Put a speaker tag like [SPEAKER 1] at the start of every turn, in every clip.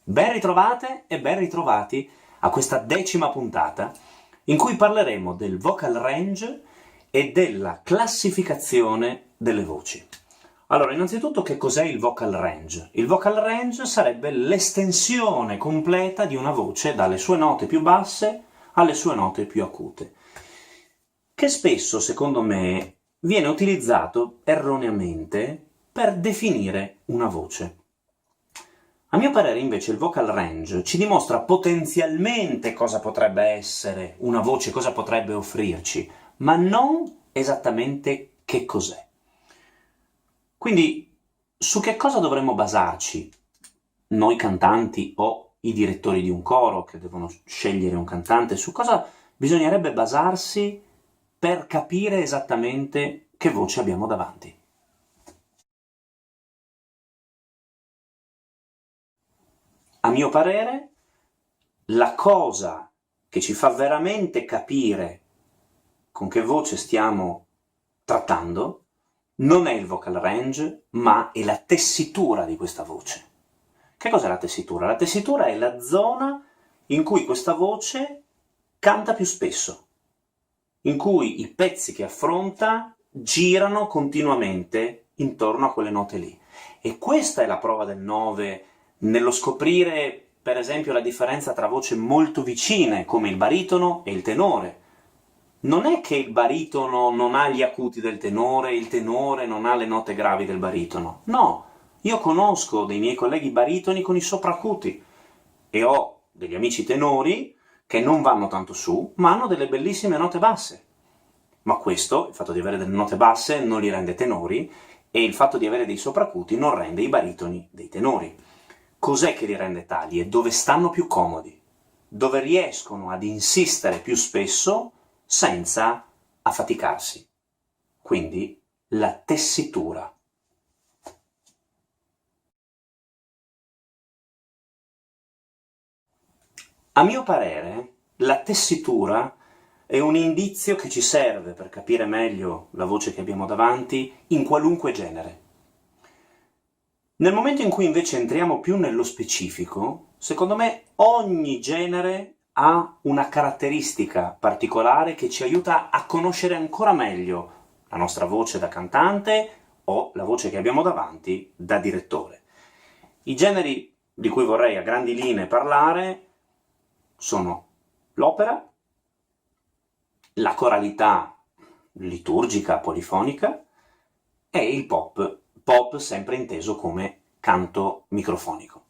[SPEAKER 1] Ben ritrovate e ben ritrovati a questa 10ª puntata in cui parleremo del vocal range e della classificazione delle voci. Allora, innanzitutto, che cos'è il vocal range? Il vocal range sarebbe l'estensione completa di una voce dalle sue note più basse alle sue note più acute, che spesso, secondo me, viene utilizzato erroneamente per definire una voce. A mio parere, invece, il vocal range ci dimostra potenzialmente cosa potrebbe essere una voce, cosa potrebbe offrirci, ma non esattamente che cos'è. Quindi, su che cosa dovremmo basarci noi cantanti o i direttori di un coro che devono scegliere un cantante? Su cosa bisognerebbe basarsi per capire esattamente che voce abbiamo davanti? A mio parere, la cosa che ci fa veramente capire con che voce stiamo trattando non è il vocal range, ma è la tessitura di questa voce. Che cos'è la tessitura? La tessitura è la zona in cui questa voce canta più spesso, in cui i pezzi che affronta girano continuamente intorno a quelle note lì. E questa è la prova del 9 nello scoprire, per esempio, la differenza tra voci molto vicine, come il baritono e il tenore. Non è che il baritono non ha gli acuti del tenore, il tenore non ha le note gravi del baritono. No, io conosco dei miei colleghi baritoni con i sopracuti e ho degli amici tenori che non vanno tanto su, ma hanno delle bellissime note basse. Ma questo, il fatto di avere delle note basse, non li rende tenori, e il fatto di avere dei sopracuti non rende i baritoni dei tenori. Cos'è che li rende tali? E dove stanno più comodi, dove riescono ad insistere più spesso senza affaticarsi. Quindi la tessitura. A mio parere, la tessitura è un indizio che ci serve per capire meglio la voce che abbiamo davanti in qualunque genere. Nel momento in cui invece entriamo più nello specifico, secondo me ogni genere ha una caratteristica particolare che ci aiuta a conoscere ancora meglio la nostra voce da cantante o la voce che abbiamo davanti da direttore. I generi di cui vorrei a grandi linee parlare sono l'opera, la coralità liturgica, polifonica, e il pop sempre inteso come canto microfonico.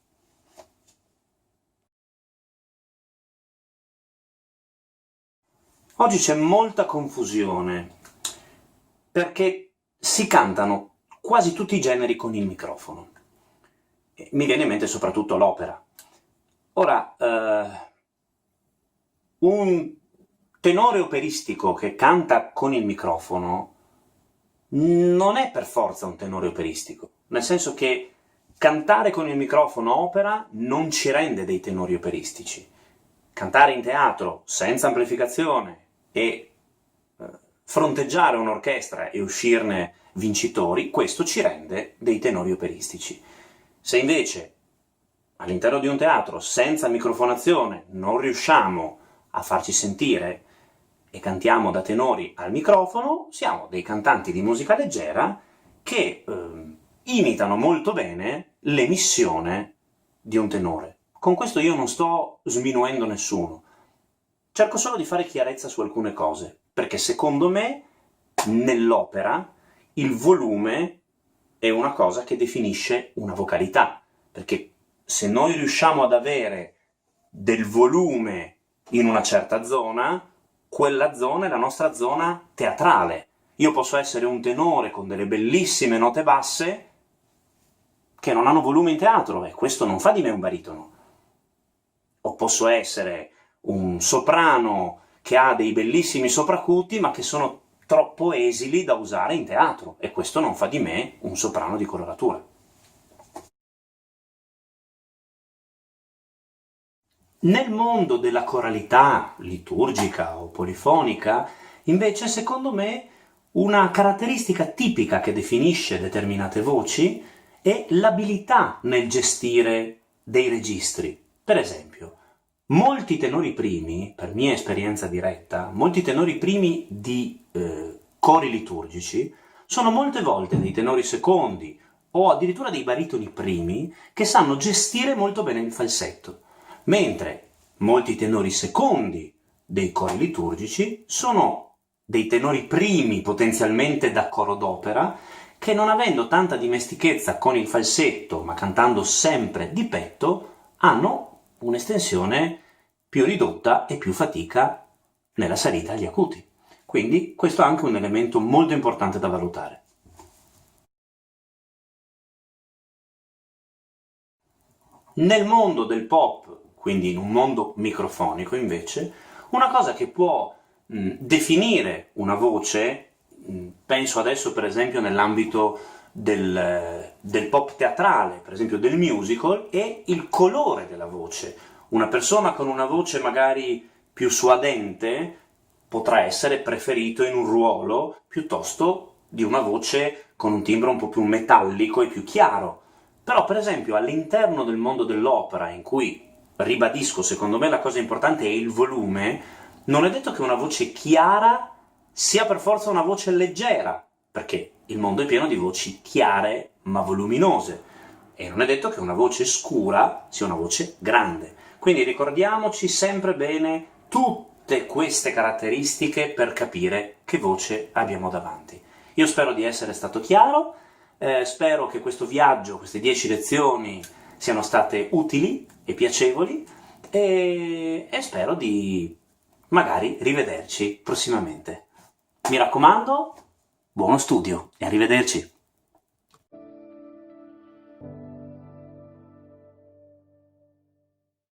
[SPEAKER 1] Oggi c'è molta confusione, perché si cantano quasi tutti i generi con il microfono. Mi viene in mente soprattutto l'opera. Ora, un tenore operistico che canta con il microfono non è per forza un tenore operistico, nel senso che cantare con il microfono opera non ci rende dei tenori operistici. Cantare in teatro senza amplificazione e fronteggiare un'orchestra e uscirne vincitori, questo ci rende dei tenori operistici. Se invece all'interno di un teatro senza microfonazione non riusciamo a farci sentire e cantiamo da tenori al microfono, siamo dei cantanti di musica leggera che imitano molto bene l'emissione di un tenore. Con questo io non sto sminuendo nessuno, cerco solo di fare chiarezza su alcune cose, perché secondo me nell'opera il volume è una cosa che definisce una vocalità, perché se noi riusciamo ad avere del volume in una certa zona, quella zona è la nostra zona teatrale. Io posso essere un tenore con delle bellissime note basse che non hanno volume in teatro, e questo non fa di me un baritono. O posso essere un soprano che ha dei bellissimi sopracuti ma che sono troppo esili da usare in teatro, e questo non fa di me un soprano di coloratura. Nel mondo della coralità liturgica o polifonica, invece, secondo me, una caratteristica tipica che definisce determinate voci è l'abilità nel gestire dei registri. Per esempio, molti tenori primi, per mia esperienza diretta, molti tenori primi di cori liturgici sono molte volte dei tenori secondi o addirittura dei baritoni primi che sanno gestire molto bene il falsetto, mentre molti tenori secondi dei cori liturgici sono dei tenori primi potenzialmente da coro d'opera che, non avendo tanta dimestichezza con il falsetto ma cantando sempre di petto, hanno un'estensione più ridotta e più fatica nella salita agli acuti. Quindi questo è anche un elemento molto importante da valutare. Nel mondo del pop, quindi in un mondo microfonico invece, una cosa che può definire una voce, penso adesso per esempio nell'ambito del pop teatrale, per esempio del musical, è il colore della voce. Una persona con una voce magari più suadente potrà essere preferito in un ruolo piuttosto di una voce con un timbro un po' più metallico e più chiaro. Però, per esempio, all'interno del mondo dell'opera, in cui, ribadisco, secondo me la cosa importante è il volume, non è detto che una voce chiara sia per forza una voce leggera, perché il mondo è pieno di voci chiare ma voluminose, e non è detto che una voce scura sia una voce grande. Quindi ricordiamoci sempre bene tutte queste caratteristiche per capire che voce abbiamo davanti. Io spero di essere stato chiaro, spero che questo viaggio, queste 10 lezioni siano state utili e piacevoli e spero di magari rivederci prossimamente. Mi raccomando, buono studio e arrivederci!